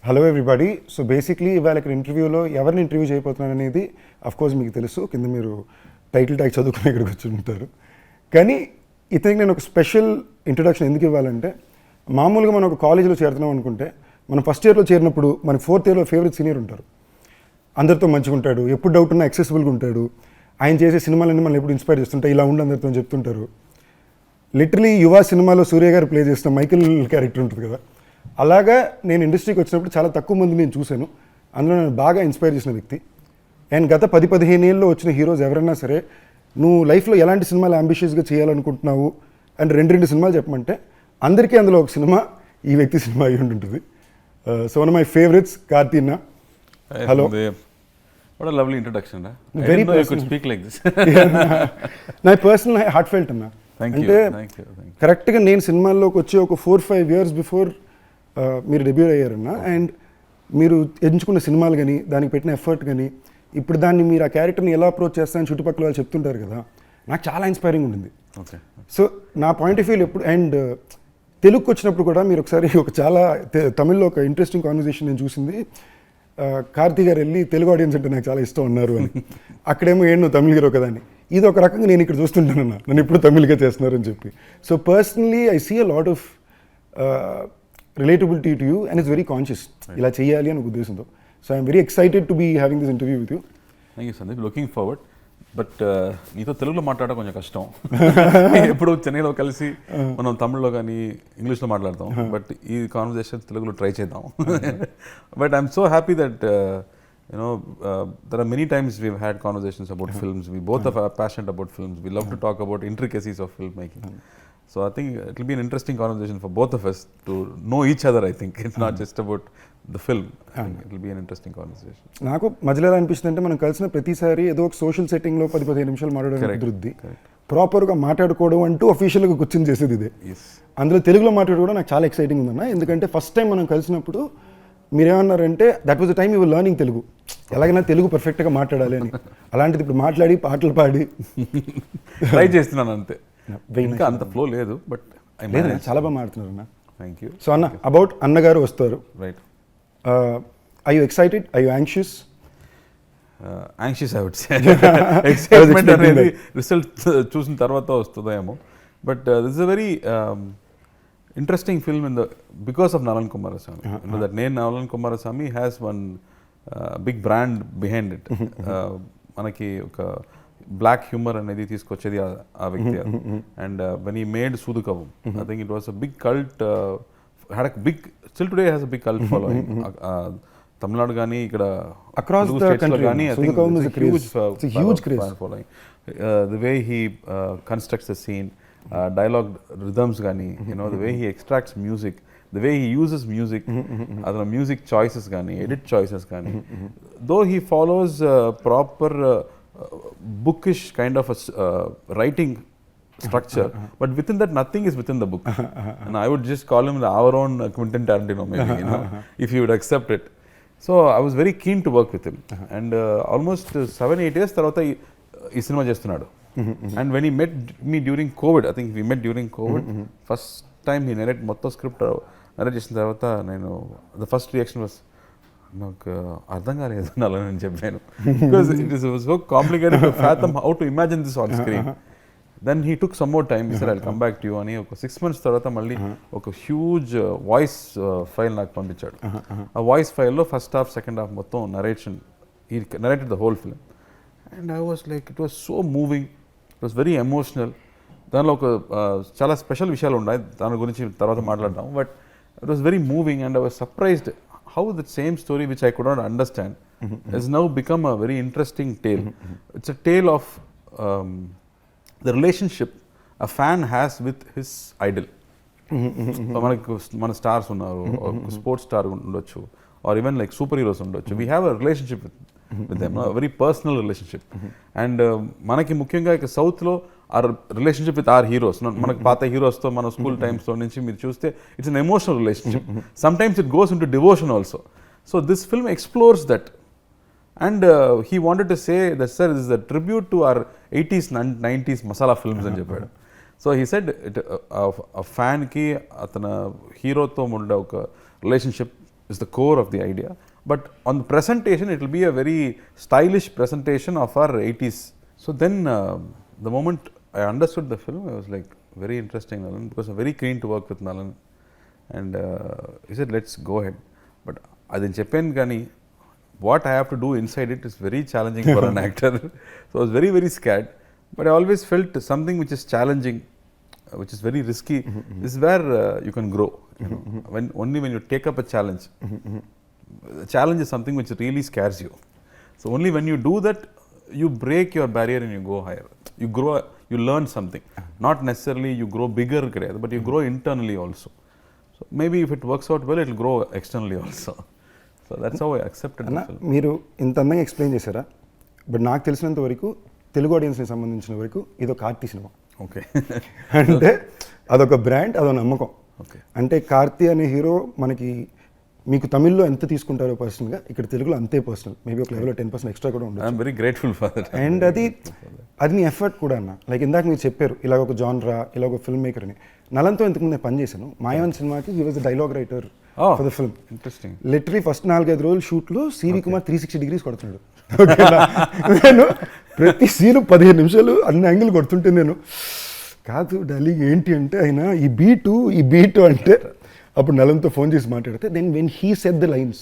Hello everybody. So basically ఇవాళ ఇక్కడ ఇంటర్వ్యూలో ఎవరిని ఇంటర్వ్యూ చేయబోతున్నాను అనేది కోర్స్ మీకు తెలుసు, కింద మీరు టైటిల్ ట్యాగ్ చదువుకుని ఇక్కడికి వచ్చి ఉంటారు. కానీ ఇతనికి నేను ఒక స్పెషల్ ఇంట్రొడక్షన్ ఎందుకు ఇవ్వాలంటే, మామూలుగా మనం ఒక కాలేజీలో చేరుతున్నాం అనుకుంటే, మనం ఫస్ట్ ఇయర్లో చేరినప్పుడు మనకి ఫోర్త్ ఇయర్లో ఫేవరెట్ సీనియర్ ఉంటారు. అందరితో మంచిగా ఉంటాడు, ఎప్పుడు డౌట్ ఉన్నా యాక్సెసిబుల్గా ఉంటాడు, ఆయన చేసే సినిమాలన్నీ మనం ఎప్పుడు ఇన్స్పైర్ చేస్తుంటాయి, ఇలా ఉండి అందరితో చెప్తుంటారు. లిటరలీ యువ సినిమాలో సూర్య గారు ప్లే చేసిన మైకిల్ క్యారెక్టర్ ఉంటుంది కదా, అలాగా నేను ఇండస్ట్రీకి వచ్చినప్పుడు చాలా తక్కువ మంది నేను చూశాను. అందులో నేను బాగా ఇన్స్పైర్ చేసిన వ్యక్తి. అండ్ గత 10-15 ఏళ్ళలో వచ్చిన హీరోస్ ఎవరైనా సరే, నువ్వు లైఫ్లో ఎలాంటి సినిమాలు అంబిషియస్గా చేయాలనుకుంటున్నావు అండ్ రెండు సినిమాలు చెప్పమంటే, అందరికీ అందులో ఒక సినిమా ఈ వ్యక్తి సినిమా అయి ఉంటుంది. So one of my favourites Karthi అన్న. Hello. What a lovely introduction. Very personal. You could speak like this. నా పర్సనల్ హార్ట్ ఫెల్ట్ అన్న. అంటే కరెక్ట్గా నేను సినిమాల్లోకి వచ్చి ఒక 4-5 ఇయర్స్ బిఫోర్ మీరు డెబ్యూ అయ్యారన్న. అండ్ మీరు ఎంచుకున్న సినిమాలు కానీ, దానికి పెట్టిన ఎఫర్ట్ కానీ, ఇప్పుడు దాన్ని మీరు ఆ క్యారెక్టర్ని ఎలా అప్రోచ్ చేస్తారని చుట్టుపక్కల వాళ్ళు చెప్తుంటారు కదా, నాకు చాలా ఇన్స్పైరింగ్ ఉండింది. సో నా పాయింట్ ఆఫ్ వ్యూలో ఎప్పుడు, అండ్ తెలుగుకి వచ్చినప్పుడు కూడా మీరు ఒకసారి ఒక చాలా తమిళ్లో ఒక ఇంట్రెస్టింగ్ కాన్వర్సేషన్ నేను చూసింది. కార్తీ గారు వెళ్ళి తెలుగు ఆడియన్స్ అంటే నాకు చాలా ఇష్టం అన్నారు అని. అక్కడేమో ఏంటో తమిళ హీరో కదా అని. ఇది ఒక రకంగా నేను ఇక్కడ చూస్తుంటానన్నా, నన్ను ఇప్పుడు తమిళ్గా చేస్తున్నారు అని చెప్పి. So personally I see a lot of relatability to you and it's very conscious. ఇలా చేయాలి అని ఉద్దేశంతో. So I'm very excited to be having this interview with you. Thank you Sandeep, looking forward. But నీతో తెలుగులో మాట్లాడడం కొంచెం కష్టం. ఎప్పుడు చెన్నైలో కలిసి మనం తమిళ్లో కానీ ఇంగ్లీష్లో మాట్లాడతాం, బట్ ఈ కాన్వర్జేషన్ తెలుగులో ట్రై చేద్దాం. But I'm so happy that there are many times we've had conversations about films. We both are passionate about films. We love to talk about intricacies of filmmaking. So I think it will be an interesting conversation for both of us to know each other. I think it's not just about the film. I think it will be an interesting conversation. నాకు మధ్యలో ఎలా అనిపిస్తుంది అంటే, మనం కలిసిన ప్రతిసారి ఏదో ఒక సోషల్ సెట్టింగ్లో 10-15 నిమిషాలు మాట్లాడడం కుదురుద్ది. ప్రాపర్గా మాట్లాడుకోవడం అంటూ అఫీషియల్గా కూర్చొని చేసేది ఇదే. అందులో తెలుగులో మాట్లాడుకోవడం నాకు చాలా ఎక్సైటింగ్ ఉందన్న. ఎందుకంటే ఫస్ట్ టైం మనం కలిసినప్పుడు మీరేమన్నారంటే, that was the time you were learning Telugu, ఎలాగైనా తెలుగు పర్ఫెక్ట్గా మాట్లాడాలి అని. అలాంటిది ఇప్పుడు మాట్లాడి పాటలు పాడి ట్రై చేస్తున్నాను అంతే. ఇంకా అంత ఫ్లో లేదు, బట్ చాలా బాగా మాట్లాడుతున్నారు అన్న. Thank you. సో అన్న, అబౌట్ అన్నగారు వస్తారు. Right. I you excited? I you anxious? Anxious I would say. Excitement అనేది రిజల్ట్ చూసిన తర్వాత వస్తుందేమో. But this is a very interesting film because of Nalan Kumarasamy. You know that name Nalan Kumarasamy has one big brand behind it. Manaki oka black humor anedi తీసుకొచ్చేది ఆ వ్యక్తి. And when he made Sudukavam, I think it was a big cult, had a big, still today has a big cult following. Tamil Nadu gaani ikkada across the country gaani, Sudukavam is a huge craze following. The way he constructs the scene, dialogue rhythms gaani, the way he extracts music, the way he uses music, adana music choices gaani, edit choices gaani, though he follows proper bookish kind of a writing structure, but within that nothing is within the book. And I would just call him our own Quentin Tarantino maybe, if he would accept it. So I was very keen to work with him. And almost 7-8 years tarvata ee cinema చేస్తున్నాడు. And when he met me during COVID, I think we met during COVID, first time he narrate మొత్తం script narrate చేసిన తర్వాత నేను, the first reaction was, నాకు అర్థం కాలేదు నలని అని చెప్పాను. Because it was so complicated to fathom how to imagine this on screen. Then he took some more time. He said, I'll come back to you అని ఒక 6 months తర్వాత మళ్ళీ ఒక హ్యూజ్ వాయిస్ ఫైల్ నాకు పంపించాడు. ఆ వాయిస్ ఫైల్లో first half second half మొత్తం narration, he narrated the whole film. And I was like, it was so moving, it was very emotional. దానిలో ఒక చాలా స్పెషల్ విషయాలు ఉన్నాయి, దాని గురించి తర్వాత మాట్లాడదాం. But it was very moving and I was surprised how the same story which I could not understand has now become a very interesting tale. It's a tale of the relationship a fan has with his idol. మనకు మన stars ఉన్నారు, sports star ఉండొచ్చు, or even like super heroes ఉండొచ్చు. We have a relationship with them, a very personal relationship. And మనకి ముఖ్యంగా ఇక సౌత్లో our relationship with our heroes, మనకు పాత హీరోస్తో మన స్కూల్ టైమ్స్లో నుంచి మీరు చూస్తే it's an emotional relationship. Sometimes it goes in to devotion also. So this film explores that. And he wanted to say that sir is the tribute to our 80s and 90s masala films అని చెప్పాడు. So he said ఫ్యాన్కి అతను హీరోతో ఉండే ఒక relationship is the core of the idea. But on the presentation, it will be a very stylish presentation of our 80s. So then, the moment I understood the film, I was like, very interesting, Nalan, because I'm very keen to work with Nalan. And he said, let's go ahead. But adin cheppanu gani, what I have to do inside it is very challenging for an actor. So I was very, very scared. But I always felt something which is challenging, which is very risky, is where you can grow. You know? When you take up a challenge, the challenge is something which really scares you. So only when you do that, you break your barrier and you go higher. You grow, you learn something. Not necessarily you grow bigger, but you grow internally also. So maybe if it works out well, it will grow externally also. So that's how I accepted the film. మీరు ఇంత అందంగా explain చేశారా, but నాకు తెలిసినంత వరకు తెలుగు ఆడియన్స్ని సంబంధించిన వరకు ఇదొక కార్తీ సినిమా. ఓకే. అంటే అదొక బ్రాండ్, అదొక నమ్మకం. ఓకే. అంటే కార్తీ అనే హీరో మనకి మీకు తమిళ్లో ఎంత తీసుకుంటారో పర్సనల్గా, ఇక్కడ తెలుగులో అంతే పర్సనల్. మేబీ ఒక లెవెల్లో 10% ఎక్స్ట్రా కూడా ఉండదు. I'm very grateful for that. And అది నీ ఎఫర్ట్ కూడా అన్న. లైక్ ఇందాక మీరు చెప్పారు ఇలాగ ఒక జాన్రా, ఇలా ఒక ఫిల్మ్ మేకర్ అని. నలంతో ఇంతకుముందు నేను పనిచేశాను. మాయవన్ సినిమాకి he was the dialogue writer for the film. Interesting. Literally first 4-5 రోజులు షూట్లో సివి కుమార్ 360 degrees కొడుతున్నాడు. నేను ప్రతి సీను 15 నిమిషాలు అన్ని యాంగిల్ కొడుతుంటే నేను కాదు డార్లింగ్ ఏంటి అంటే ఆయన ఈ బీటు అంటే అప్పుడు నలంతో ఫోన్ చేసి మాట్లాడితే then when he said the lines,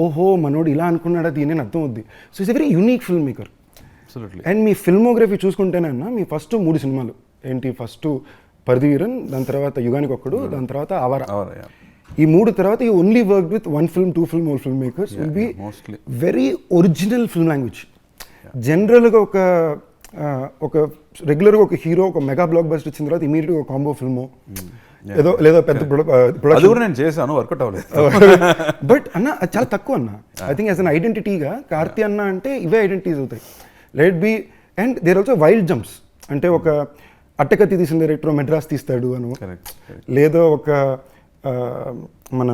ఓహో మనోడు ఇలా అనుకున్నాడా దీని అని అర్థం అవుద్ది. So it's a very unique film maker. And మీ ఫిల్మోగ్రఫీ చూసుకుంటేనన్నా మీ ఫస్ట్ 3 సినిమాలు ఏంటి, ఫస్ట్ పరిధివీరన్, దాని తర్వాత యుగానికి ఒక్కడు, దాని తర్వాత ఆవారా. ఈ 3 తర్వాత you only work with 1 film, 2 film, all filmmakers will be very original film language. జనరల్గా ఒక రెగ్యులర్గా ఒక హీరో ఒక మెగా బ్లాక్ బస్టర్ వచ్చిన తర్వాత ఇమీడియట్గా ఒక కాంబో ఫిల్మో ఏదో లేదా పెద్ద ప్రొడక్షన్ నేను చేశాను, వర్కౌట్ అవ్వలేదు. బట్ అన్న అది చాలా తక్కువ అన్న. ఐ థింక్ యాజ్ అన్ ఐడెంటిటీగా కార్తీ అన్న అంటే ఇవే ఐడెంటిటీస్ అవుతాయి. Let be and there also wild jumps. అంటే ఒక అట్టకత్తి తీసిన డైరెక్టర్ మెడ్రాస్ తీస్తాడు అను, లేదో ఒక మన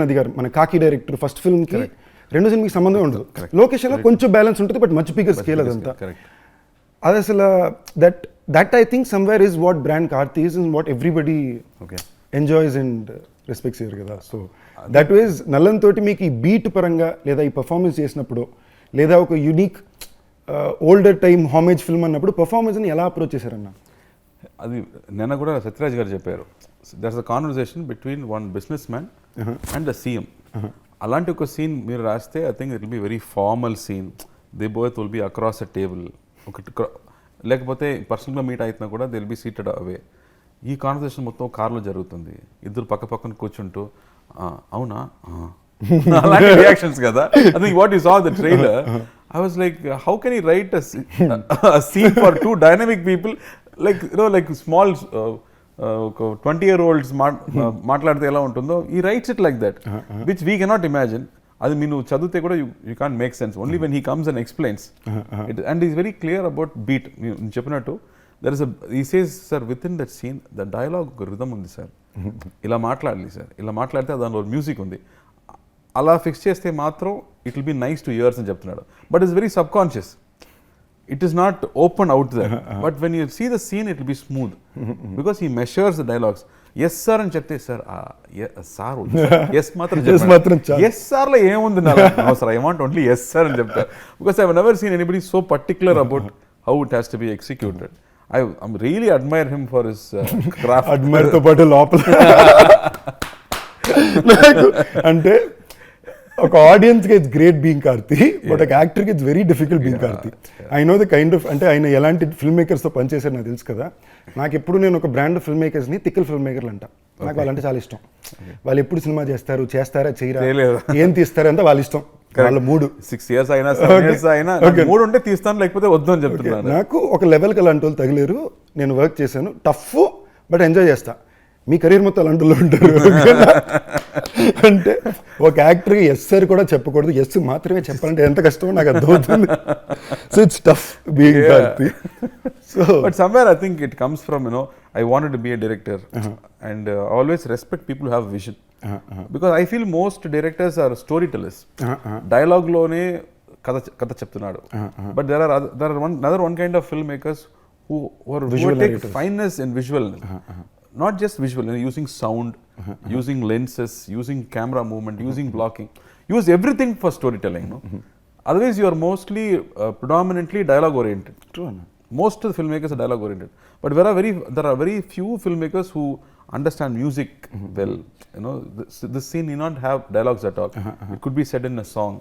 నదిగారు మన కాకి డైరెక్టర్ ఫస్ట్ ఫిల్మ్కి 2 సినిమాకి సంబంధం ఉండదు. లొకేషన్లో కొంచెం బ్యాలెన్స్ ఉంటుంది, బట్ మచ్ బిగ్గర్ స్కేల్ అదంతా. అది అసలు that I think somewhere is what brand Karthi is and what everybody enjoys and respects year కదా. సో దట్ ఈజ్ నల్లన్ తోటి మీకు ఈ బీట్ పరంగా లేదా ఈ పర్ఫార్మెన్స్ చేసినప్పుడు లేదా ఒక యూనిక్ ఓల్డర్ టైమ్ హామేజ్ ఫిల్మ్ అన్నప్పుడు పర్ఫార్మెన్స్ని ఎలా అప్రోచ్ చేశారన్న? అది నిన్న కూడా సత్యరాజ్ గారు చెప్పారు, that's a conversation between one business man and the CM. అలాంటి ఒక సీన్ మీరు రాస్తే I think it will be very formal scene. They both will be across a table. లేకపోతే పర్సనల్గా మీట్ అవుతున్నా కూడా they will be seated away. ఈ conversation మొత్తం కార్లో జరుగుతుంది, ఇద్దరు పక్క పక్కన కూర్చుంటూ అవునా అలాంటి రియాక్షన్స్ కదా. I think what you saw the trailer, I was like, how can he write a scene for 2 dynamic people, like you know, like small 20-year-olds మాట్లాడితే ఎలా ఉంటుందో, he writes it like that, which we cannot imagine. అది మీరు చదివితే కూడా you can't make sense. Only when he comes and explains it, and he's very clear about beat. నేను చెప్పినట్టు there is he says, sir, within that scene the dialogue rhythm ఉంది sir, ఇలా మాట్లాడాలి sir, ఇలా మాట్లాడితే దానిలో మ్యూజిక్ ఉంది, అలా ఫిక్స్ చేస్తే మాత్రం it will be nice to ears అని చెప్తున్నాడు. But it's very subconscious, it is not open out there. But when you see the scene it will be smooth because he measures the dialogues. Yes sir అని చెప్తే sir sir yes మాత్రం yes సార్లో ఏముంది sir, I want only yes sir అని చెప్తారు. Because I never seen anybody so particular about how it has to be executed. I really admire him for his craft. Admire తో పాటు లోపల అంటే ఒక ఆడియన్స్కి it's great being Karthi, but ఒక యాక్టర్కి it's very difficult being Karthi. I know the kind of, అంటే ఆయన ఎలాంటి ఫిల్మ్ మేకర్స్తో పనిచేశారు నాకు తెలుసు కదా. నాకు ఎప్పుడు నేను ఒక బ్రాండ్ ఫిల్మ్ మేకర్స్ని తిక్కల్ ఫిల్మ్ మేకర్లు అంట. నాకు వాళ్ళంటే చాలా ఇష్టం. వాళ్ళు ఎప్పుడు సినిమా చేస్తారా చేయరా, ఏం తీస్తారంటే వాళ్ళ ఇష్టం, వాళ్ళ మూడు. 6 years అయినా 7 years అయినా మూడు ఉంటే తీస్తాను, లేకపోతే వద్దు అని చెప్తున్నాను. నాకు ఒక లెవెల్కి అలాంటి వాళ్ళు తగిలేరు. నేను వర్క్ చేశాను, టఫ్ బట్ ఎంజాయ్ చేస్తా. మీ కెరీర్ మొత్తం అలాంటి వాళ్ళు ఉంటారు. అంటే ఒక యాక్టర్కి ఎస్ సార్ కూడా చెప్పకూడదు, ఎస్ మాత్రమే చెప్పాలంటే ఎంత కష్టమో నాకు అర్థమవుతుంది. So it's tough being Karthi. So but somewhere I think it comes from I wanted to be a director, and always respect people who have vision, because I feel most directors are storytellers. Dialogue lone katha cheptunadu, but there are another one kind of filmmakers who take fineness in visual. not just visual, using sound, using lenses, using camera movement, using blocking, use everything for storytelling. Otherwise you are mostly predominantly dialogue oriented. True. Most of the filmmakers are dialogue oriented, but there are very few filmmakers who understand music well. This scene need not have dialogues at all. It could be said in a song.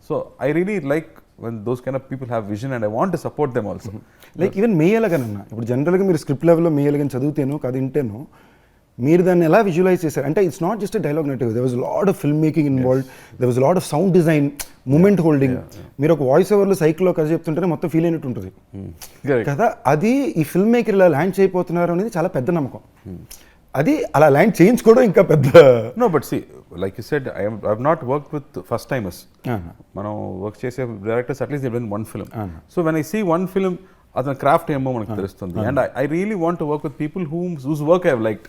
So I really like when those kind of people have vision, and I want to support them also. Like even మేయలగానన్నా ఇప్పుడు జనరల్గా మీరు script లెవెల్లో మేయలగాని చదివితేనో కథ వింటేనో మీరు దాన్ని ఎలా visualise చేశారు అంటే it's not just dialogue net, there was lot of film making involved, there was lot of sound design, moment holding. మీరు ఒక వాయిస్ ఓవర్లో సైకిల్లో కథ చెప్తుంటేనే మొత్తం ఫీల్ అయినట్టు ఉంటుంది కదా. అది ఈ ఫిల్మ్ మేకర్ ఇలా ల్యాండ్ చేయబోతున్నారు అనేది చాలా పెద్ద నమ్మకం. అది అలా ల్యాండ్ చేయించుకోవడం ఇంకా పెద్ద. No but see like you said I have not work with first timers. మనం వర్క్ చేసే directors at least they done one film. So when I see one film అతని క్రాఫ్ట్ ఏమో మనకు తెలుస్తుంది. And I really want to work with people whose work I have liked.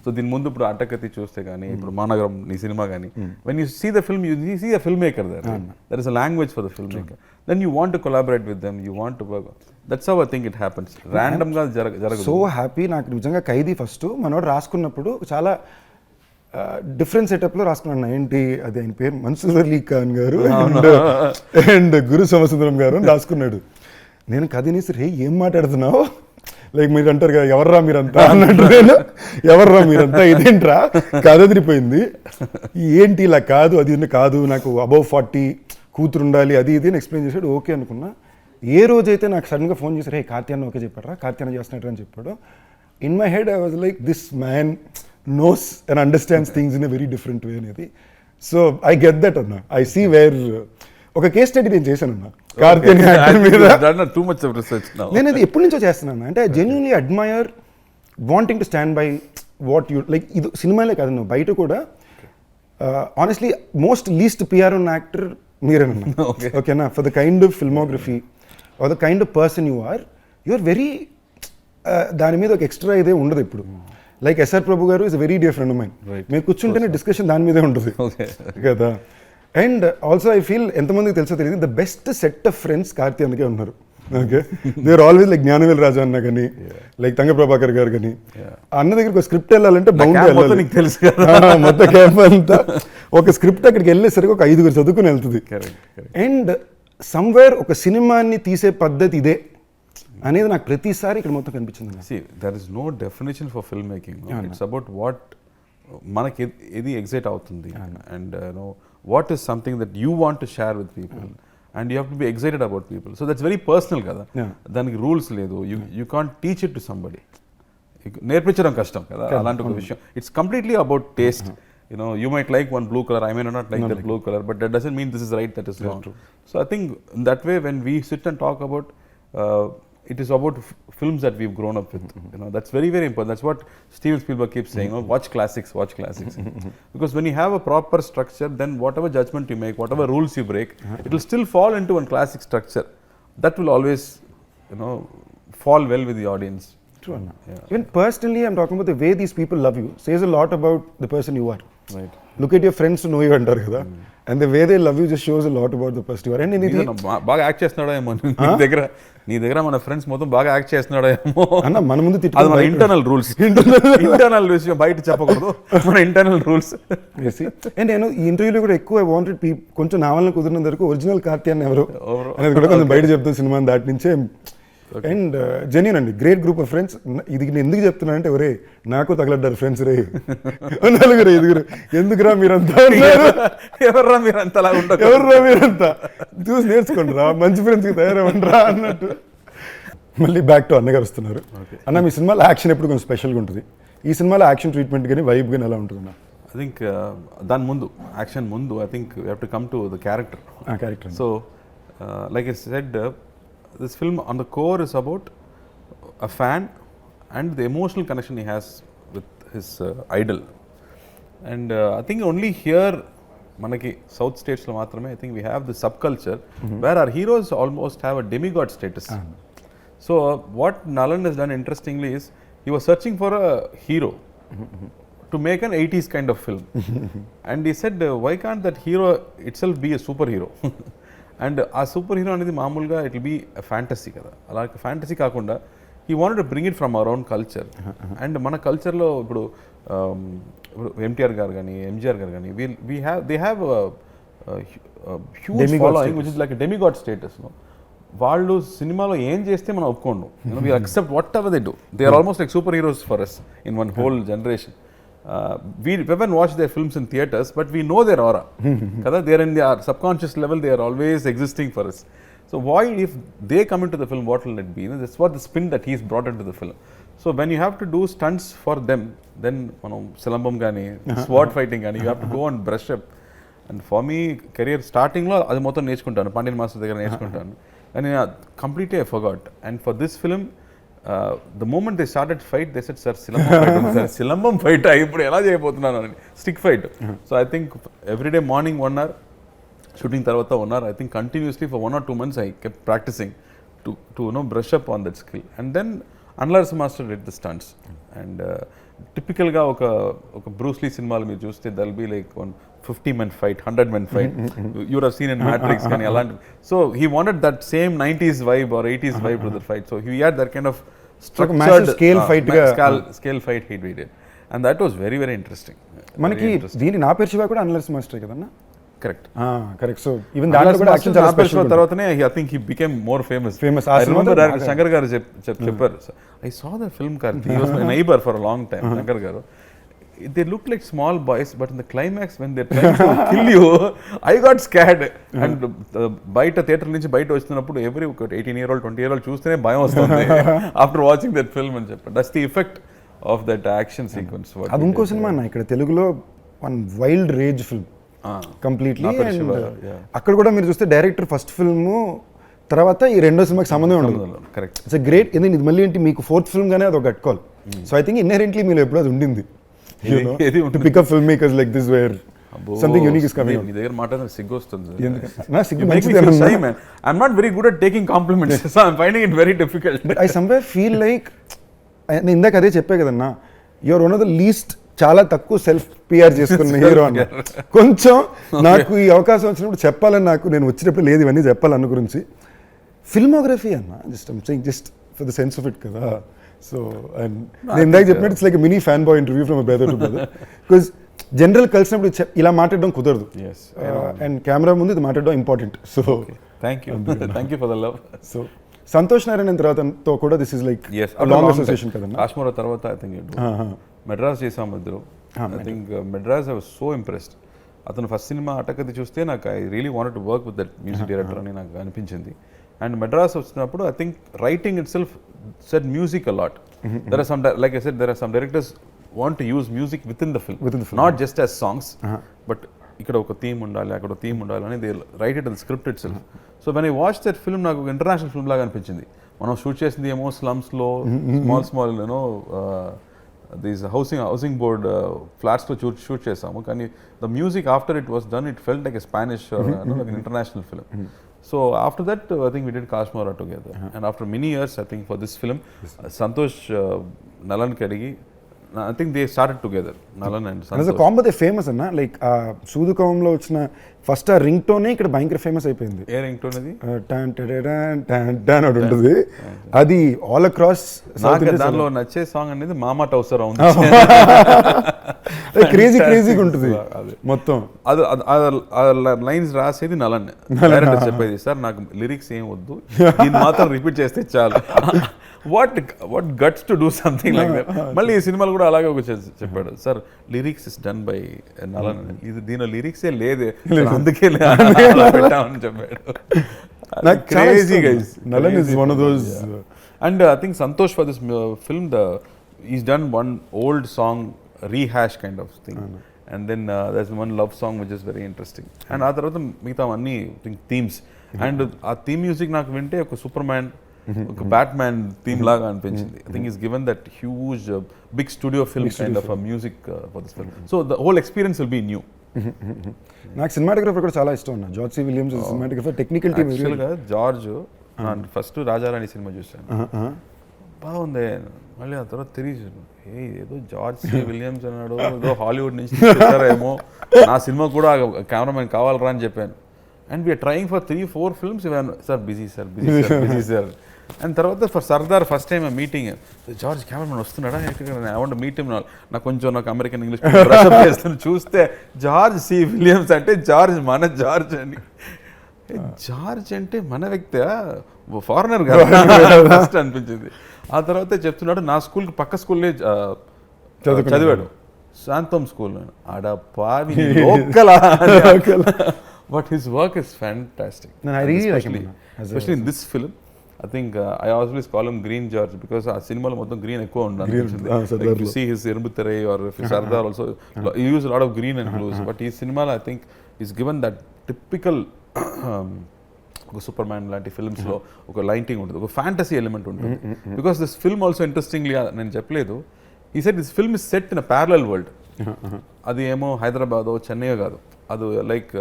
So దీని ముందు ఇప్పుడు అట్టకత్తి చూస్తే కానీ, ఇప్పుడు మానగరం నీ సినిమా కానీ, when you see the film you see the film maker there is a language for the film maker. Then you want to collaborate with them, you want to work. That's how I think it happens. ర్యాండమ్గా జరగదు. So happy. నాకు నిజంగా ఖైదీ first మనోడు రాసుకున్నప్పుడు చాలా different సెటప్లో రాసుకున్నాను. ఏంటి అది ఆయన పేరు మన్సూర్ అలీ ఖాన్ గారు అండ్ గురు సోమసుందరం గారు అని రాసుకున్నాడు. నేను కథని సరే ఏం మాట్లాడుతున్నావు, లైక్ మీరు అంటారు కదా ఎవర్రా మీరంతా అన్నట్టు. నేను ఎవర్రా మీరంతా, ఇదేంట్రా కథ తిరిగిపోయింది, ఏంటి ఇలా కాదు అది కాదు, నాకు అబౌవ్ 40 కూతురు ఉండాలి అది ఇది అని ఎక్స్ప్లెయిన్ చేశాడు. ఓకే అనుకున్నా. ఏ రోజైతే నాకు సడన్గా ఫోన్ చేశారు, హే కార్తీ అన్న ఓకే చెప్పారా, కార్తీ అన్న చేస్తున్నట్టు అని చెప్పాడు. In my head I was like this man knows and understands things in a very different way అనేది. సో ఐ గెట్ దట్ అన్న. ఐ సీ వేర్ ఒక కేస్ స్టడీ నేను చేశాను అన్న కార్తీ మీద. నేను అది ఎప్పటి నుంచో చేస్తున్నాను. అంటే I genuinely admire wanting to stand by what you like. ఇది సినిమాలే కాదు, నువ్వు బయట కూడా ఆనెస్ట్లీ మోస్ట్ లీస్ట్ పిఆర్ ఉన్న యాక్టర్ మీరేనన్నా. ఓకేనా, for the kind of filmography or the kind of person you are very దాని మీద ఒక ఎక్స్ట్రా ఇదే ఉండదు ఇప్పుడు. Like SR Prabhu garu is very dear friend of mine. మేము కూర్చుంటేనే డిస్కషన్ దాని మీదే ఉంటుంది కదా. అండ్ ఆల్సో ఐ ఫీల్ ఎంతమందికి తెలుసో తెలియదు, the best set of friends Karthi అందుకే ఉన్నారు. Okay, they are always like Gnanavel Raja అన్న కానీ, లైక్ తంగ ప్రభాకర్ గారు కానీ. అన్న దగ్గరికి ఒక స్క్రిప్ట్ వెళ్ళాలంటే బాగుంటుంది, తెలుసు మొత్తం క్యాంప్ అంతా. ఒక స్క్రిప్ట్ అక్కడికి వెళ్ళేసరికి ఒక 5 చదువుకుని వెళ్తుంది. అండ్ సమ్వేర్ ఒక సినిమాని తీసే పద్ధతి ఇదే అనేది నాకు ప్రతిసారి ఇక్కడ మొత్తం కనిపించింది. See, there is no definition for filmmaking. It's about what మనకి ఏది ఎగ్జైట్ అవుతుంది, and what is something that you want to share with people, and you have to be excited about people. So that's very personal కదా. దానికి rules లేదు. You can't teach it to somebody. నేర్పించడం కష్టం కదా అలాంటి ఒక విషయం. It's completely about taste. You might like one blue color, I may not like that blue color, but that doesn't mean this is right, that is wrong. So I think in that way, when we sit and talk about it is about films that we've grown up with. That's very, very important. That's what Steven Spielberg keeps saying, watch classics. Because when you have a proper structure, then whatever judgment you make, whatever rules you break, it will still fall into one classic structure. That will always fall well with the audience. True. Even personally, I'm talking about the way these people love you says a lot about the person you are. Right. Look at your friends to know you అంటారు కదా. And the way they love you just shows a lot about the person you are. And anything బాగా act చేస్తున్నాడో ఏమో నీ దగ్గర మన friends మొత్తం బాగా యాక్ట్ చేస్తున్నాడో ఏమో అన్న. మన ముందు అది మన ఇంటర్నల్ రూల్స్, ఇంటర్నల్ విషయం బయట చెప్పకూడదు, మన ఇంటర్నల్ రూల్స్. అండ్ నేను ఈ ఇంటర్వ్యూలో కూడా ఎక్కువ వాంటెడ్ కొంచెం నా వల్ల కుదిరినంత వరకు ఒరిజినల్ కార్తీ అని ఎవరు అనేది కూడా కొంచెం బయట చెప్తాను సినిమా దాటి నుంచే. అండ్ జెన్యూన్ అండి, గ్రేట్ గ్రూప్ ఆఫ్ ఫ్రెండ్స్. ఇది నేను ఎందుకు చెప్తున్నా అంటే, ఒరే నాకు తగలడ్డారు ఫ్రెండ్స్ రే 4-5 ఎందుకురా మీరంతా, ఎవర్రా మీరంతా, ఎవర్రా మీరంతా చూసి నేర్చుకోండి రా, మంచి ఫ్రెండ్స్కి తయారవ్వండిరా అన్నట్టు. మళ్ళీ బ్యాక్ టు అన్నగారు వస్తున్నారు. అన్న మీ సినిమాలో యాక్షన్ ఎప్పుడు కొంచెం స్పెషల్గా ఉంటుంది. ఈ సినిమాలో యాక్షన్ ట్రీట్మెంట్ కానీ వైబ్ కానీ ఎలా ఉంటుంది అన్న? ఐ థింక్ దాని ముందు యాక్షన్ ముందు I think we have to come to the character. So like I said, this film on the core is about a fan and the emotional connection he has with his idol. And I think only here manaki south states lo maatrame I think we have the subculture where our heroes almost have a demigod status. So what Nalan has done interestingly is he was searching for a hero to make an 80s kind of film. And he said, why can't that hero itself be a superhero? And ఆ super hero అనేది మామూలుగా it will be fantasy కదా. అలాగే fantasy కాకుండా he wanted to bring it from our own culture. And మన కల్చర్లో ఇప్పుడు ఎన్టీఆర్ గారు కానీ ఎంజీఆర్ గారు కానీ they have a huge Demigod following status. which is like a demigod status. No? వాళ్ళు సినిమాలో ఏం చేస్తే మనం ఒప్పుకోండు. We accept whatever they do. They are almost like superheroes for us in one whole generation. We haven't watched their films in theaters, but we know their aura. Kada, they are in their subconscious level, they are always existing for us. So why, if they come into the film, what will it be? That's what the spin that he's brought into the film. So when you have to do stunts for them, then silambam gani, sword fighting gani, you have to go and brush up. And for me, career starting lo adi mottham nechukuntanu, Pandian master దగ్గర nechukuntanu. And completely I forgot. And for this film, the moment they started fight, they said, "Sir, silambam fight ippudu ela cheyabothunanu ani, stick fight." So I think every day morning 1 hour, shooting tarvata 1 hour, I think continuously for 1 or 2 months I kept practicing to brush up on that skill. And then Anla's master did the stunts. And typical ga oka Bruce Lee cinemalu meer chuste, there'll be like one 50-man fight, 100-man fight. You would have seen in Matrix kani alanti. So he wanted that same 90s vibe or 80s vibe to the fight. So he had that kind of structured massive scale fight scale fight he did. And that was very, very interesting. మనకి దీని నా పేరు శివ కూడా అనలస్ master కదన్నా. Correct. Correct. So even దాంట్లో కూడా action చాలా special. తర్వాతనే I think he became more famous. I remember director Shankar garu చెప్పారు, I saw the film Karthi. He was my neighbor for a long time. Shankar garu, they look like small boys, but in the climax when they're trying to kill you, I got scared. And బయట theatre నుంచి బయట వస్తున్నప్పుడు every 18-year-old 20-year-old చూస్తేనే భయం వస్తుంది after watching that film అని చెప్పారు. That's the effect of that action sequence. అది ఇంకో సినిమా అన్న, ఇక్కడ తెలుగులో one wild rage film completely. And అక్కడ కూడా మీరు చూస్తే డైరెక్టర్ ఫస్ట్ ఫిల్మ్ తర్వాత ఈ రెండో సినిమాకి సంబంధం ఉండదు. కరెక్ట్. It's great. ఇది మళ్ళీ ఏంటి మీకు ఫోర్త్ ఫిల్మ్ గానే అది ఒక కట్టుకోవాలి. సో ఐ థింక్ ఇన్హెరెంట్లీ మీరు ఎప్పుడు అది ఉండింది. To pick up filmmakers like this where something unique is coming. మీ దగ్గర మాట్లాడిన సిగ్గు వస్తుంది. నా సిగ్గు మంచిదే. I'm not very good at taking compliments, so I'm finding it very difficult. But I somewhere feel like, నేను ఇందాక అదే చెప్పే కదన్నా, you're one of the least, చాలా తక్కువ సెల్ఫ్ పిఆర్ చేసుకున్న హీరో అన్న. కొంచెం నాకు ఈ అవకాశం వచ్చినప్పుడు చెప్పాలని, నాకు నేను వచ్చినప్పుడు లేదు ఇవన్నీ చెప్పాలన్న గురించి. ఫిల్మోగ్రఫీ అన్న, just for the sense of it కదా. సో అండ్ నేను ఇందాక చెప్పినట్టు it's like mini fan boy interview from brother to brother. Because general కలిసినప్పుడు ఇలా మాట్లాడడం కుదరదు, అండ్ కెమెరా ముందు ఇది మాట్లాడడం important. So thank you for the love. So Santhosh Narayana తర్వాతతో కూడా this is like long association కదన్నా. కాశ్మీర్ తర్వాత ఐ థింక్ మెడ్రాస్ చేసాము ఇద్దరు. I think Madras I was so impressed. అతను ఫస్ట్ సినిమా అటకది చూస్తే నాకు I really wanted to work with that music director అని నాకు అనిపించింది. అండ్ మెడ్రాస్ వచ్చినప్పుడు I think writing it self said music a lot. There are some, like I said, there are some directors want to use music within the film, not just as songs, but ikkada oka theme undali, akkada theme undali ani they write it in the script itself. So when I watched that film, నాకు international film లాగా అనిపించింది. మనం shoot చేసింది ఏమో slums లో, small these housing board flats లో shoot చేసాము. కానీ the music after it was done, it felt like a Spanish like international film. So after that, I think we did Kashmir together. And after many years, I think for this film, Santosh Nalan kadigi, I think they started together, Nalan and Santosh. As a combo, they famous anna, like Sudu Kavamlo vachina first a ringtone ikkada bhayankara famous అయిపోయింది. ఏ ringtone అది? tan tan tan అని ఉంటుంది. అది all across నాకు దానిలో నచ్చే song అనేది మామా టౌసర్ ఉంది. క్రేజీ ఉంటుంది మొత్తం. అది లైన్స్ రాసేది నలన్, డైరెక్టర్ చెప్పేది, సార్ నాకు లిరిక్స్ ఏం వద్దు, దీన్ని మాత్రం రిపీట్ చేస్తే చాలు. What guts to do something like that. మళ్ళీ ఈ సినిమాలు కూడా అలాగే ఒక చెప్పాడు, sir lyrics is done by Nalan, ఇది దీనిలో లిరిక్సే లేదే, అందుకే పెట్టామని చెప్పాడు. Crazy guys. Nalan is one of those. And I think Santosh for this film, he's done one old song rehash kind of thing. And then there's one love song which is very interesting. And ఆ తర్వాత మిగతా అన్ని themes. And ఆ theme music నాకు వింటే ఒక super man, ఒక bat man theme లాగా అనిపించింది. I think he's given that huge big studio film kind of a music for this film. So the whole experience will be new. నాకు cinematographer కూడా చాలా ఇష్టం అన్న. George C Williams cinematographer, technical team. యాక్చువల్గా George first Raja Rani సినిమా చూశాను, బాగుంది. మళ్ళీ ఆ తర్వాత తిరిగి ఏదో జార్జ్ సి విలియమ్స్ అన్నాడు, ఏదో హాలీవుడ్ నుంచి తీసుకొచ్చారేమో, నా సినిమా కూడా కెమెరామెన్ కావాలరా అని చెప్పాను. And we are trying for 3-4 films. Sir busy sir. And తర్వాత for Sardar first time meeting George cameraman వస్తున్నాడా ఐ వాంట్ మీట్ హిమ్ నాకు అమెరికన్ ఇంగ్లీష్ చేస్తాను చూస్తే జార్జ్ సి విలియమ్స్ అంటే జార్జ్ మన జార్జ్ అని జార్జ్ అంటే మన వ్యక్తి ఫారినర్ కదా ఫస్ట్ అనిపించింది. ఆ తర్వాత చెప్తున్నాడు నా స్కూల్కి పక్క స్కూల్లో చదివాడు శాంతం స్కూల్ ఆడ పావి local but his work is fantastic especially in this film. I think I always call him Green George because ఆ సినిమాలో మొత్తం గ్రీన్ ఎక్కువ ఉండాలి. You see his Erbuthare or Sardar also he used a lot of green and blues, but ఈ సినిమాలో I think he's given that typical ఒక super man లాంటి ఫిల్మ్స్లో ఒక లైటింగ్ ఉంటుంది, ఒక ఫ్యాంటసీ ఎలిమెంట్ ఉంటుంది. Because this film also interestingly నేను చెప్పలేదు, ఈ set this film is set in a parallel world. అది ఏమో హైదరాబాదో చెన్నైయో కాదు, అది like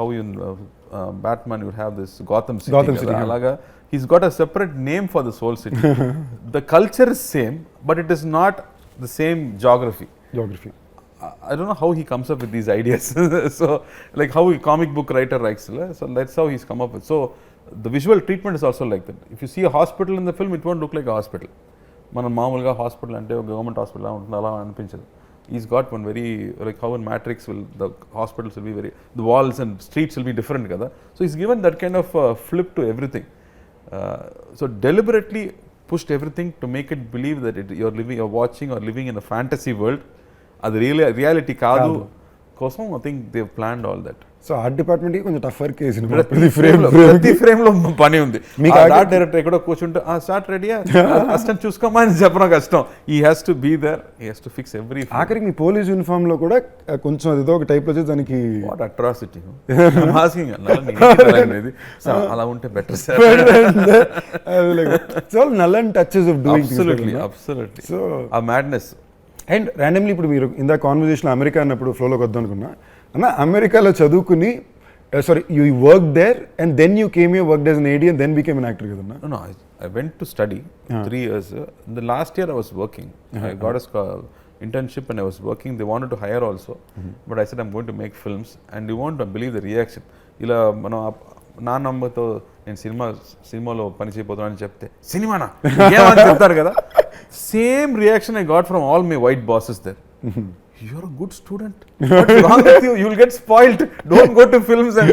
how in Batman you would have this Gotham City. Alaga he's got a separate name for this whole city. The culture is same but it is not the same geography. I don't know how he comes up with these ideas. So like how a comic book writer writes, so that's how he's come up with. So the visual treatment is also like that. If you see a hospital in the film, it won't look like a hospital. మనం మామూలుగా hospital అంటే government hospital ఉంటుంది అలా అనిపించదు. He's got one very, like how in Matrix the hospitals will be very, the walls and streets will be different kada. So he's given that kind of flip to everything. So deliberately pushed everything to make it believe that you're watching or living in a fantasy world. Adi really reality kaadu kosam I think they've planned all that. So art డిపార్ట్మెంట్కి కొంచెం టఫర్ case, ప్రతి ఫ్రేమ్లో పని ఉంది. మీకు art director ఎక్కడో కూర్చుంటే start రెడీయా కష్టం చూసుకోమా అని చెప్పడం కష్టం. ఈ హ్యాస్ టు బీ దేర్, ఈ హ్యాస్ టు ఫిక్స్ ఎవ్రీ. ఆఖరికి మీ పోలీస్ యూనిఫామ్ లో కూడా కొంచెం ఏదో ఒక టైప్ లో దానికి వాట్ అట్రాసిటీ అలా ఉంటే better. So Nalan touches of doing absolutely so ఆ మ్యాడ్నెస్. అండ్ ర్యాండమ్లీ ఇప్పుడు మీరు ఇందా కాన్వర్జేషన్ అమెరికా అన్నప్పుడు ఫ్లోలోకి వద్దాం అనుకున్నా అన్న, అమెరికాలో చదువుకుని sorry you work there and then you came you work as an AD and then became an actor కదన్నా? No, I went to study 3 years. In the last year I was working. I got a internship and I was working. They wanted to hire also, but I said I'm going to make films and you won't believe the reaction. ఇలా మనం నా నమ్మతో నేను సినిమాలో పని చేయబోతున్నాను చెప్తే సినిమానా ఏమని చెప్తారు కదా, same reaction I got from all my white bosses there. You're a good student. What's wrong with you? You'll get spoiled. Don't go to films. And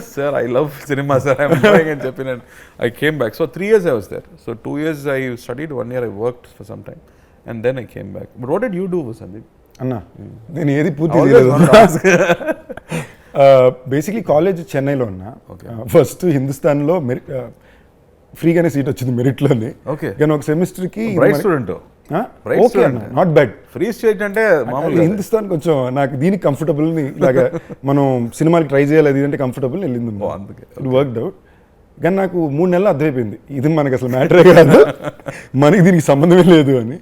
sir, I love cinema, sir. I'm going and jumping. And I came back. So 3 years I was there. So 2 years I studied, 1 year I worked for some time, and then I came back. But what did you do, Sandeep? Anna, నేను ఏది పూర్తి చేయలేదు. Basically college చెన్నైలో ఉన్నా. First హిందుస్థాన్లో ఫ్రీగానే seat వచ్చింది మెరిట్లోనే. కానీ ఒక సెమిస్టర్కి బ్రైట్ స్టూడెంట్. ఓకే అన్న, నాట్ బ్యాడ్. ఫ్రీ స్టేట్ అంటే హిందుస్థాన్ కొంచెం నాకు దీనికి కంఫర్టబుల్, ఇలాగా మనం సినిమాకి ట్రై చేయాలి అది అంటే కంఫర్టబుల్ వెళ్ళింది. It worked out. కానీ నాకు 3 నెలలు అర్థమైపోయింది ఇది మనకి అసలు మ్యాటరే కాదు, మనకి దీనికి సంబంధమే లేదు అని.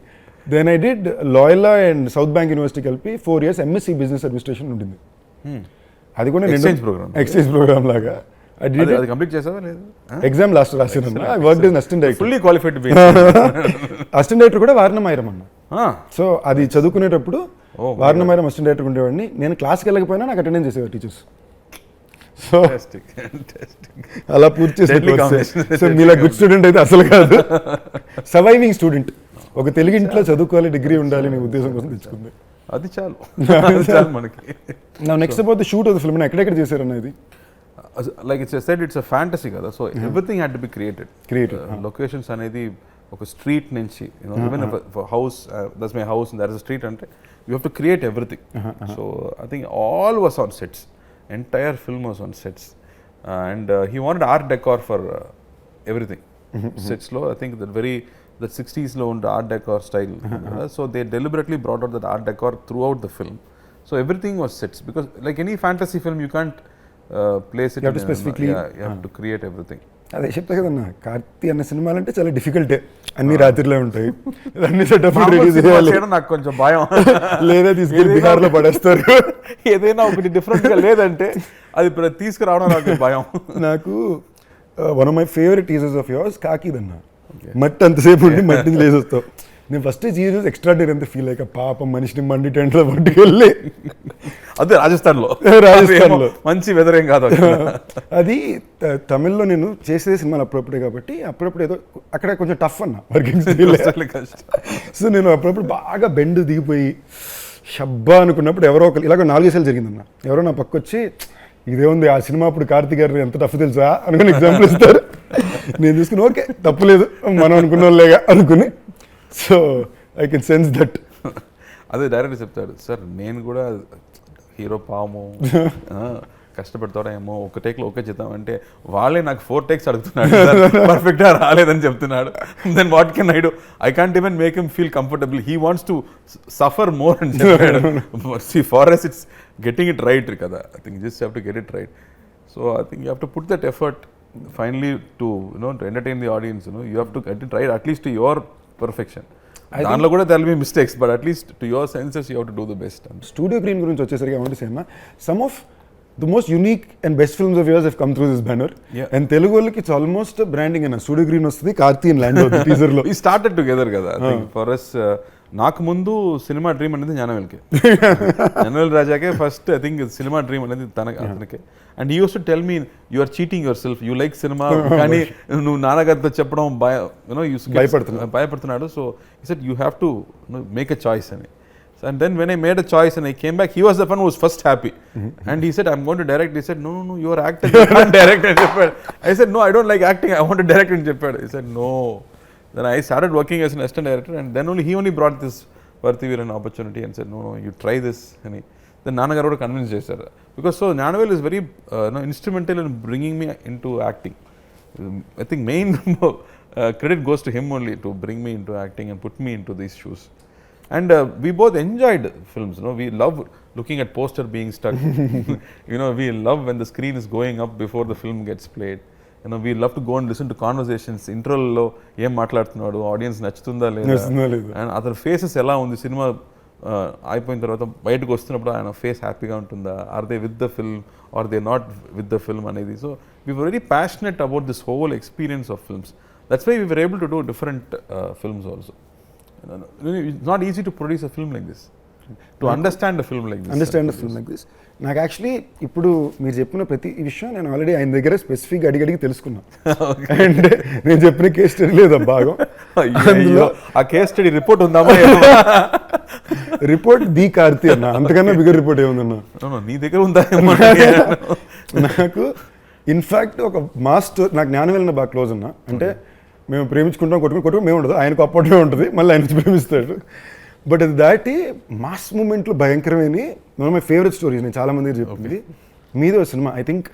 Then I did Loyola and South Bank University కలిపి 4 years ఎంఎస్సీ బిజినెస్ అడ్మినిస్ట్రేషన్ ఉంటుంది. అది కూడా ఎక్స్చేంజ్ ప్రోగ్రామ్ లాగా. కంప్లీట్ చేసావా లేదు? ఎగ్జామ్ లాస్ట్ రాసాను. I worked as assistant director. Fully qualified assistant director కూడా వారణమైరం అన్న. సో అది చదువుకునేటప్పుడు వారణమైరం అసిస్టెంట్ డైరెక్టర్ ఉండేవాడిని. నేను క్లాస్కి వెళ్ళకపోయినా నాకు అటెండెన్స్ చేసేవారు టీచర్స్. సో అలా పూర్తి చేసే. సో మీలా గుడ్ స్టూడెంట్ అయితే అసలు కాదు, సర్వైవింగ్ స్టూడెంట్. ఒక తెలుగు ఇంట్లో చదువుకోవాలి, డిగ్రీ ఉండాలి అనే ఉద్దేశం కోసం తెచ్చుకుంది. అది చాలు మనకి. నా next about the shoot of the film ఎక్కడెక్కడ చేశారన్న ఇది? Like it's said, it's a fantasy kada, so everything had to be created. Locations anedi oka street nunchi, even if a house, that's my house and there is a street ante you have to create everything. So I think all was on sets, entire film was on sets, and he wanted art decor for everything. Sets lo I think that 60s lo und art decor style. So they deliberately brought out that art decor throughout the film. So everything was sets, because like any fantasy film you can't place it. You have to specifically, you have to create everything. అదే చెప్తా కదన్నా, కార్తీ అన్న సినిమాలు అంటే చాలా డిఫికల్టే. అన్ని రాత్రిలో ఉంటాయి, అన్ని సెటప్ రెడీ చేయాలి. నాకు కొంచెం భయం, లేదా తీసుకెళ్ళి బిహార్లో పడేస్తారు. ఏదైనా ఒకటి డిఫరెంట్గా లేదంటే అది తీసుకురావడం నాకు భయం. నాకు one of my favourite teasers of yours కాకిదన్న. మట్టి అంతసేపు ఉండి మట్టిని లేసొస్తావు. నేను ఫస్ట్ జీసస్ ఎక్స్ట్రాడినరీ అంతా ఫీల్ అయ్యాక పాపం మనిషిని మండి టెంట్లో పట్టుకెళ్ళి అదే రాజస్థాన్లో మంచి వెదర్ ఏం కాదు అది తమిళ్లో నేను చేసే సినిమాలు అప్పుడప్పుడే కాబట్టి అప్పుడప్పుడు ఏదో అక్కడ కొంచెం టఫ్ అన్న వర్కింగ్ సో నేను అప్పుడప్పుడు బాగా బెండ్ దిగిపోయి షబ్బా అనుకున్నప్పుడు ఎవరో ఒకరు ఇలాగ 4 సార్లు జరిగిందన్న ఎవరో నా పక్క వచ్చి ఇదే ఉంది ఆ సినిమా అప్పుడు కార్తీ గారు ఎంత టఫ్ తెలుసా అనుకుని ఎగ్జాంపుల్ ఇస్తారు. నేను తీసుకుని ఓకే తప్పులేదు మనం అనుకున్న వాళ్ళేగా అనుకుని so I can sense that. అదే డైరెక్ట్ చెప్తాడు సార్ నేను కూడా హీరో పాము కష్టపడతాడేమో ఒక టేక్లో ఓకే చేద్దామంటే వాళ్ళే నాకు 4 టేక్స్ అడుగుతున్నాడు పర్ఫెక్ట్గా రాలేదని చెప్తున్నాడు. Then what can I do? I can't even make him feel comfortable. He wants to suffer more అని చెప్పాడు. For us it's getting it right కదా. I think just have to get it right. So I think you have to put that effort finally to to entertain the audience. You have to get it right at least to your perfection. దానిలో కూడా there will be mistakes, but at least to your senses you have to do the best. Studio green గురించి వచ్చేసరికి I want to say some of the most unique and best films of yours have come through this banner. And Telugu వాళ్ళకి it's almost branding అన్న. Studio green వస్తుంది, Karthi and land అవుతుంది teaser లో. We started together కదా. I think for us నాకు ముందు సినిమా dream అనేది జ్ఞానవేల్కి. జ్ఞానవేల్ రాజాకే ఫస్ట్ ఐ థింక్ సినిమా డ్రీమ్ అనేది అతనికి. And he use to tell me you are cheating yourself, you like సినిమా కానీ నువ్వు నాన్నగారితో చెప్పడం భయపడుతున్నాడు. So he said you have to make a choice అని. And then when I made a choice and I came back, he was the one who was first happy. And he said, I'm going to direct. He said, no, you are acting, you can't direct. I said, no, I don't like acting, I want to direct. He said, no. Then I started working as an assistant director, and then he only brought this Parthiveer an opportunity and said, no, you try this. And then Annagaru convinced me. Because so Gnanavel is very instrumental in bringing me into acting. I think main credit goes to him only to bring me into acting and put me into these shoes. And we both enjoyed films. We love looking at poster being stuck. We love when the screen is going up before the film gets played. We love to go and listen to conversations. Intro lo em maatladutunnadu, audience nachutunda ledha, and other faces ela undi cinema అయిపోయిన తర్వాత బయటకు వస్తున్నప్పుడు ఆయన face హ్యాపీగా ఉంటుందా, are they with the film are they not with the film అనేది. So we were very passionate about this whole experience of films. That's why we were able to do different films also. It's not easy to produce a film like this, to understand a film like this. నాకు actually ఇప్పుడు మీరు చెప్పిన ప్రతి విషయం నేను already ఆయన దగ్గర స్పెసిఫిక్గా అడిగి తెలుసుకున్నా. అండ్ నేను చెప్పిన కేస్ స్టడీ లేదా భాగం అందులో ఆ కేస్ స్టడీ రిపోర్ట్ ఉందామా? రిపోర్ట్ ది కార్తీ అన్న, అంతకన్నా బిగ్గర్ రిపోర్ట్ ఏముందన్నా నీ దగ్గర ఉందా? నాకు ఇన్ఫ్యాక్ట్ ఒక మాస్టర్ నాకు జ్ఞానవేలన బాగా క్లోజ్ అన్నా. అంటే మేము ప్రేమించుకుంటాం, కొట్టుకుని మేము ఉండదు, ఆయనకు అప్పట్లో ఉంటుంది, మళ్ళీ ఆయన ప్రేమిస్తాడు. బట్ అది దాటి మాస్ మూమెంట్లో భయంకరమైన one of my favourite stories నేను చాలామంది చెప్పింది మీద సినిమా. ఐ థింక్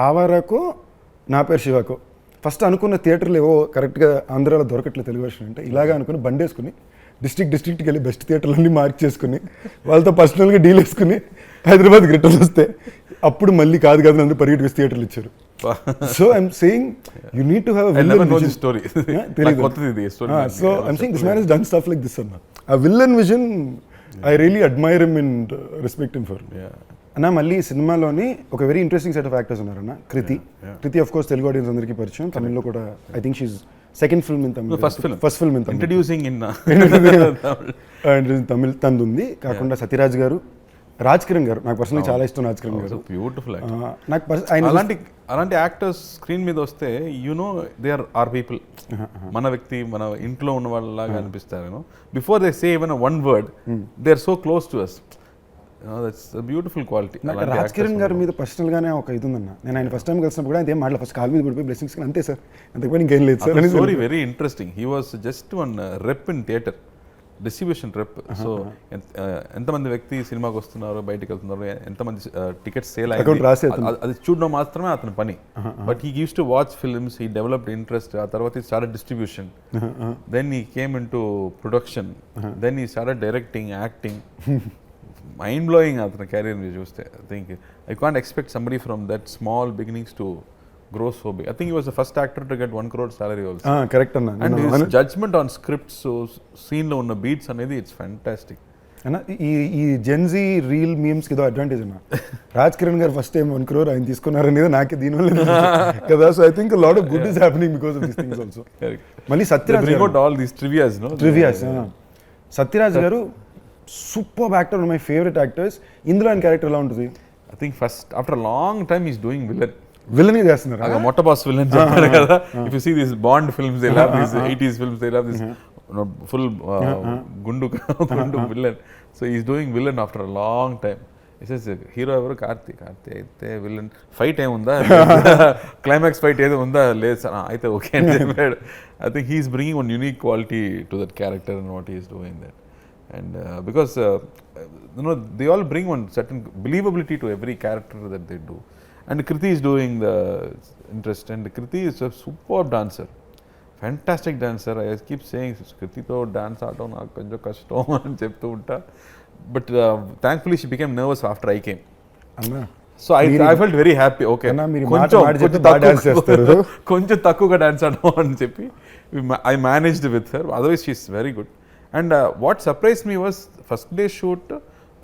ఆవారాకో నా పేరు శివాకో ఫస్ట్ అనుకున్న థియేటర్లు ఏవో కరెక్ట్గా ఆంధ్రాలో దొరకట్లేదు తెలుగు వర్షన్ అంటే, ఇలాగా అనుకుని బండి వేసుకుని డిస్ట్రిక్ట్కి వెళ్ళి బెస్ట్ థియేటర్లన్నీ మార్క్ చేసుకుని వాళ్ళతో పర్సనల్గా డీల్ వేసుకుని హైదరాబాద్కి రిటర్న్ వస్తే అప్పుడు మళ్ళీ కాదు అందరూ పరిగెట్టుకు థియేటర్లు ఇచ్చారు. So I'm saying you need to have a villain. I never know this story. So I'm saying this man has done stuff like this. A villain vision, I really admire him and respect him for. అన్న మళ్ళీ సినిమాలోని ఒక very interesting set of actors ఉన్నారన్న. Kriti of course Telugu audience అందరికీ పరిచయం, తమిళ్లో కూడా I think she's second film in Tamil, first film in Tamil, introducing in Tamil తందుంది. కాకుండా సత్యరాజ్ గారు, రాజ్ కిరణ్ గారు నాకు పర్సనలీ చాలా ఇష్టం. రాజ్ కిరణ్ గారు బ్యూటిఫుల్. నాకు అలాంటి యాక్టర్స్ స్క్రీన్ మీద వస్తే దే ఆర్ పీపుల్, మన వ్యక్తి, మన ఇంట్లో ఉన్న వాళ్ళలాగా అనిపిస్తారు. Before they say even one word they are so close to us. That's a beautiful quality. Raj Kiran గారి మీద పర్సనల్గానే ఒక ఇది ఉందన్న. నేను ఆయన ఫస్ట్ టైం కలిసినప్పుడు కూడా ఆయన మాటలు ఫస్ట్ కాల్ మీద పడిపోయి బ్లెస్సింగ్స్ అంతే సార్, అంతకుపోయి ఇంకేం లేదు sir. Story very interesting. He was just one rep in theatre, distribution rep. So ఎంతమంది వ్యక్తి సినిమాకి వస్తున్నారు, బయటకు వెళ్తున్నారు, ఎంతమంది టికెట్స్ సేల్ అయ్యాయి అది చూడడం మాత్రమే అతని పని. But he use to watch films, he developed interest. ఆ తర్వాత he started distribution, then he came into production, then he started directing, acting. Mind blowing అతని కెరీర్ మీరు చూస్తే. I think I can't expect somebody from that small beginnings to grow so big. I think he was the first actor to get 1 crore salary also. Correct anna. And his judgment on scripts, so scene lo unna beats anedi, it's fantastic. అన్న ఈ Gen Z reel మీమ్స్కి ఏదో advantage అన్న. రాజ్ కిరణ్ గారు first time 1 crore ఆయన తీసుకున్నారు అనేది నాకే దీనివల్ల కదా. So I think lot of good is happening because of these things also. మళ్ళీ సత్యరాజ్ సత్యరాజ్ గారు super actor, my favourite actors. ఇందులో ఆయన క్యారెక్టర్ ఎలా ఉంటుంది? I think first after a long time he's doing villain చేస్తున్నారు. మొట్ట బాస్ విలన్ చెప్తారు కదా. If you see these Bond films, they'll have these 80s films, they'll have this full gundu villain. So he's doing villain after a long time. He says hero evaru Karthi అయితే villain fight ఏముందా, climax fight ఏదో ఉందా, లేదు sir అయితే okay అని చెప్పాడు. I think he's bringing one unique quality to that character and what he is doing there. And because they all bring one certain believability to every character that they do. And Kriti is doing the interest, and Kriti is a superb dancer, fantastic dancer. I keep saying Kriti to dance aadam naaku konjam kashtam ani cheptu unta, but thankfully she became nervous after I came. Anna, so I felt very happy. Okay, anna meer konjam dance chestaru, konjam takkuga dance aadam ani cheppi I managed with her. Otherwise she is very good. And what surprised me was first day shoot,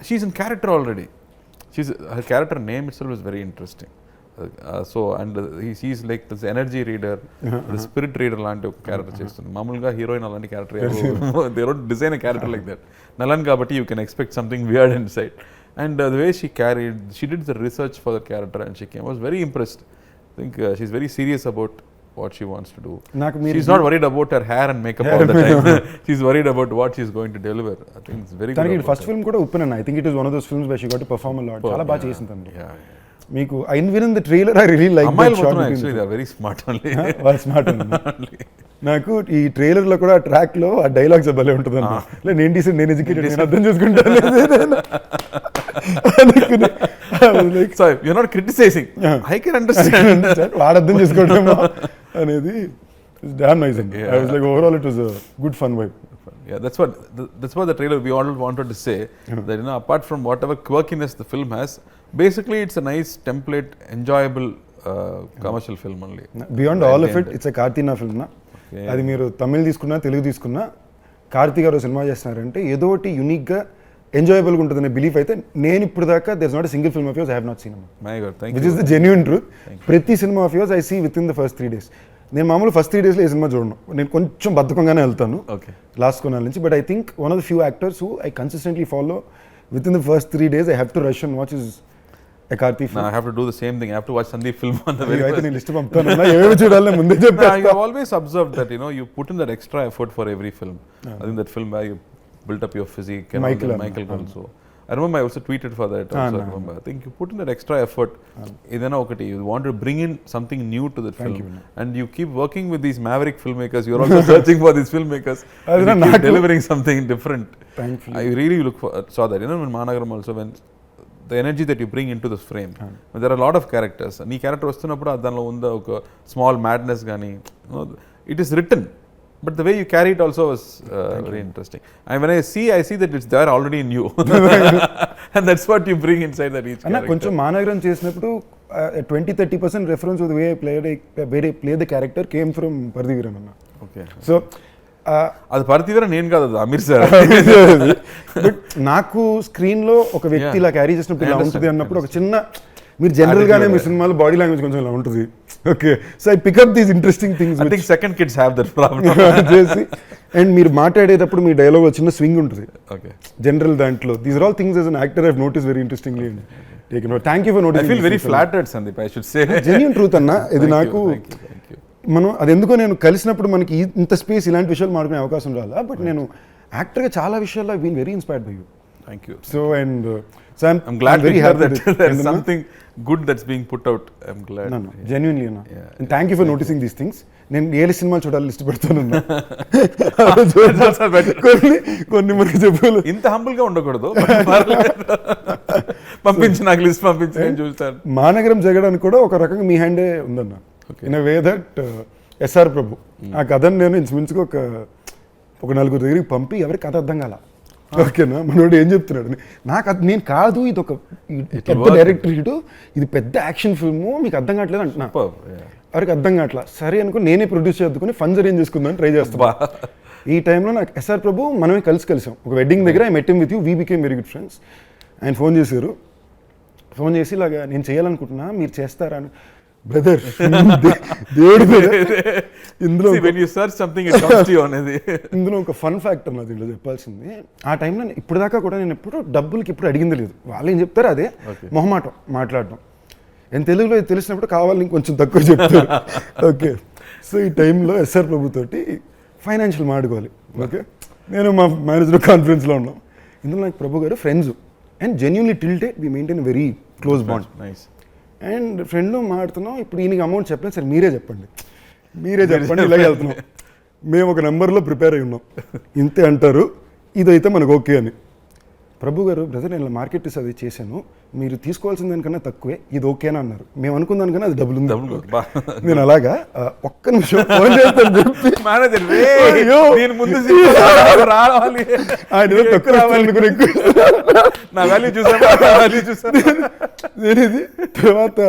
she's in character already. Her character name itself is very interesting. So and he's like this energy reader, the spirit reader లాంటి ఒక character చేస్తుంది. మామూలుగా heroine అలాంటి character they don't design a character like that. Nalan కాబట్టి you can expect something weird inside. And the way she did the research for the character and she came, I was very impressed. I think she's very serious about what she wants to do. She's not worried about her hair and makeup all the time. She's worried about what she's going to deliver. I think it's very good. First film kuda uppana. I think it was one of those films where she got to perform a lot. Chala baga chesintandu. Meeku even in the trailer I really like that shot. Actually they are very smart only. Well smart only. నాకు ఈ trailer లో కూడా track లో ఆ dialogues భలే ఉంటుంది అన్న. లే నేను డీసెంట్, నేను ఎడ్యుకేటెడ్, నేను అర్థం చేసుకుంటాను. So you're not criticizing. I can understand. వాడు అర్థం చేసుకోవడమో అనేది డామ్ నైస్ అండి. I was like overall it was a good fun vibe. Yeah, that's what the trailer we all wanted to say, that apart from whatever quirkiness the film has, basically it's a nice template, enjoyable commercial film only. Beyond all of it, it's a Karthina film na. అది మీరు తమిళ్ తీసుకున్నా తెలుగు తీసుకున్నా కార్తీ గారు cinema చేస్తున్నారంటే ఏదో ఒకటి యూనిక్గా ఎంజాయబుల్గా ఉంటుందనే బిలీఫ్ అయితే నేను ఇప్పుడు దాకా there is not a single film of yours I have not seen. My god, thank you. Which is the genuine truth. ప్రతి సినిమా of yours I see with in the first 3 days. నేను మామూలు ఫస్ట్ 3 daysలో ఏ cinema చూడను, నేను కొంచెం బద్ధకంగానే వెళ్తాను last కొనాల నుంచి. But I think one of the few actors who I consistently follow with in the first 3 days I have to rush and watch is a Karthi film. No, I have to do the same thing. I have to watch Sandeep film on the very first. list పంపుతాను ఏవేవి చూడాలి ముందే చెప్తా. I have always observed that you put in that extra effort for every film. I think that film where you built up your physique and Michael also. I remember I also tweeted for that also. I remember. I think you put in that extra effort. Idana okati, you want to bring in something new to the film. And you keep working with these maverick filmmakers. You're also searching for these filmmakers. And you keep delivering something different. Thankfully. I really saw that. In Managaram also, when the energy that you bring into the frame. There are a lot of characters. Nee character vastunappudu adanlo unda oka small madness gaani, it is written, but the way you carry it also was very interesting. And when I see that it's there already in you. And that's what you bring inside that each character. కొంచెం మానగరం చేసినప్పుడు 20-30% reference to the way I play the character came from Pardiviran anna. Okay. So అది పర్తివీర నేను కాదు, అది Aamir sir. But నాకు screen లో ఒక వ్యక్తి ఇలా క్యారీ చేసినప్పుడు ఇలా ఉంటుంది అన్నప్పుడు ఒక చిన్న, మీరు జనరల్ గానే మీ సినిమాలో బాడీ లాంగ్వేజ్ కొంచెం ఇలా ఉంటుంది. Okay, so I pick up these interesting things. I think second kids have that problem చేసి. అండ్ మీరు మాట్లాడేటప్పుడు మీ డైలాగ్ చిన్న స్వింగ్ ఉంటుంది. ఓకే, జనరల్ దాంట్లో these are all things as an actor I have notice very interestingly. Thank you for noticing. I feel very flattered Sandeep, I should say. Genuine truth అన్న ఇది. నాకు మనం అది ఎందుకో నేను కలిసినప్పుడు మనకి ఇంత స్పేస్ ఇలాంటి విషయాలు మాట్లాడుకునే అవకాశం రాలా. బట్ నేను యాక్టర్గా చాలా విషయాల్లో I been very inspired by you. Thank you. So and I'm glad very happy that there's something good that's being put out. I'm glad. No, genuinely na. And thank you for noticing these things. నేను ఏ సినిమాలు చూడాలి list పెడతాను. కొన్ని మనకి చెప్పాలి. ఇంత humble గా ఉండకూడదు. పంపించి నాకు లిస్ట్ పంపించి నేను చూస్తాను. మానగరం జగడానికి కూడా ఒక రకంగా మీ హ్యాండే ఉందన్న. In a way that S R Prabhu ఆ కథను నేను ఇంచుమించుగా ఒక 4 దగ్గరికి పంపి ఎవరికి కథ అర్థం కాల. ఓకేనా, మనోడు ఏం చెప్తున్నాడు, నాకు నేను కాదు, ఇది ఒక పెద్ద డైరెక్టర్, ఇది పెద్ద యాక్షన్ ఫిల్ము, మీకు అర్థం కావట్లేదు అంటున్నా. ఎవరికి అర్థం కావట్లా. సరే అనుకో నేనే ప్రొడ్యూస్ చేద్దుకుని ఫండ్స్ అరేంజ్ చేసుకుందామని ట్రై చేస్తా. ఈ టైంలో నాకు ఎస్ఆర్ ప్రభు మనమే కలిసాం ఒక వెడ్డింగ్ దగ్గర I met him with you we became very good friends. ఆయన ఫోన్ చేసి ఇలాగా నేను చేయాలనుకుంటున్నా మీరు చేస్తారా అని. బ్రదర్ దేవుడి ఇందులో ఇందులో ఒక ఫన్ ఫ్యాక్టర్ నా దీంట్లో చెప్పాల్సింది. ఆ టైంలో ఇప్పుడు దాకా కూడా నేను డబ్బులకి ఎప్పుడు అడిగింది లేదు. వాళ్ళు ఏం చెప్తారు అదే మొహమాటం మాట్లాడడం. నేను తెలుగులో తెలిసినప్పుడు కావాలని కొంచెం తక్కువ చెప్తారు. ఓకే, సో ఈ టైంలో ఎస్ఆర్ ప్రభు తోటి ఫైనాన్షియల్ మాడుకోవాలి. ఓకే, నేను మా మేనేజర్ కాన్ఫరెన్స్లో ఉన్నాం. ఇందులో నాకు ప్రభు గారు friends and genuinely till date we maintain very close bond. Nice. And friend మాట్లాడుతున్నాం. ఇప్పుడు ఈయనకి అమౌంట్ చెప్పలేదు, సరే మీరే చెప్పండి ఇలాగే వెళ్తున్నాం. మేము ఒక నెంబర్లో ప్రిపేర్ అయి ఉన్నాం. ఇంతే అంటారు, ఇదైతే మనకు ఓకే అని. ప్రభు గారు బ్రదర్ నేను మార్కెట్ అది చేశాను, మీరు తీసుకోవాల్సిన దానికన్నా తక్కువే, ఇది ఓకేనా అన్నారు. మేము అనుకున్న దానికన్నా అది డబుల్ ఉంది. నేను అలాగా ఒక్క నిమిషం ఫోన్ చేస్తాను చెప్పి నేను ఇది తర్వాత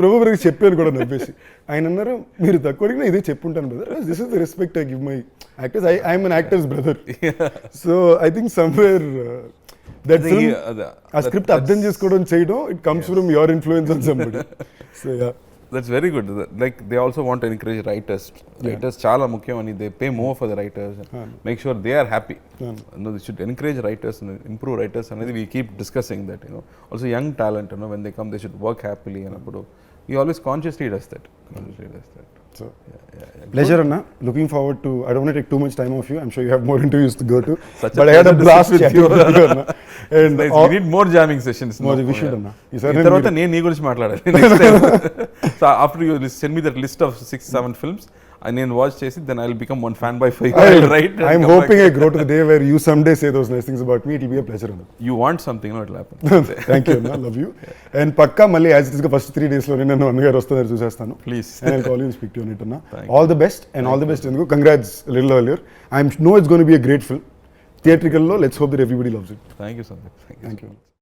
ప్రభు గారికి చెప్పాను కూడా నవ్వేసి. ఆయన అన్నారు మీరు తక్కువ అడిగినా ఇదే చెప్పుంటాను brother, this is the respect I give my actors, I'm an actors brother. So I think somewhere that ఆ స్క్రిప్ట్ అర్థం చేసుకోవడం చేయడం it comes from your influence on somebody. So yeah, that's very good. Like they also want to encourage writers. Writers చాలా ముఖ్యం అని, they pay more for the writers and make sure they are happy. They should encourage writers and improve writers అనేది we keep discussing that, also young talent, when they come they should work happily అన్నప్పుడు he always consciously does that. So pleasure Anna, looking forward to, I don't want to take too much time of you, I'm sure you have more interviews to go to, but I had a blast with you Anna. And nice. We need more jamming sessions. We should Anna. తర్వాత నేను నీ గురించి మాట్లాడాలి next time. So after you send me that list of 6-7 films and then watch chesi, then I'll become one fanboy for you. Right? I'm hoping I grow to the day where you someday say those nice things about me. It will be a pleasure Anna. You want something, no, it'll happen. Thank you Anna, love you. And pakka malli as it is first 3 days lo nenu annagaru vastanaru chusestanu. Please. And I'll call you and speak to you on it Anna. All the best and all the best Anna. Congrats a little earlier. I know it's going to be a great film. Theatrical lo, let's hope that everybody loves it. Thank you so much. Thank you.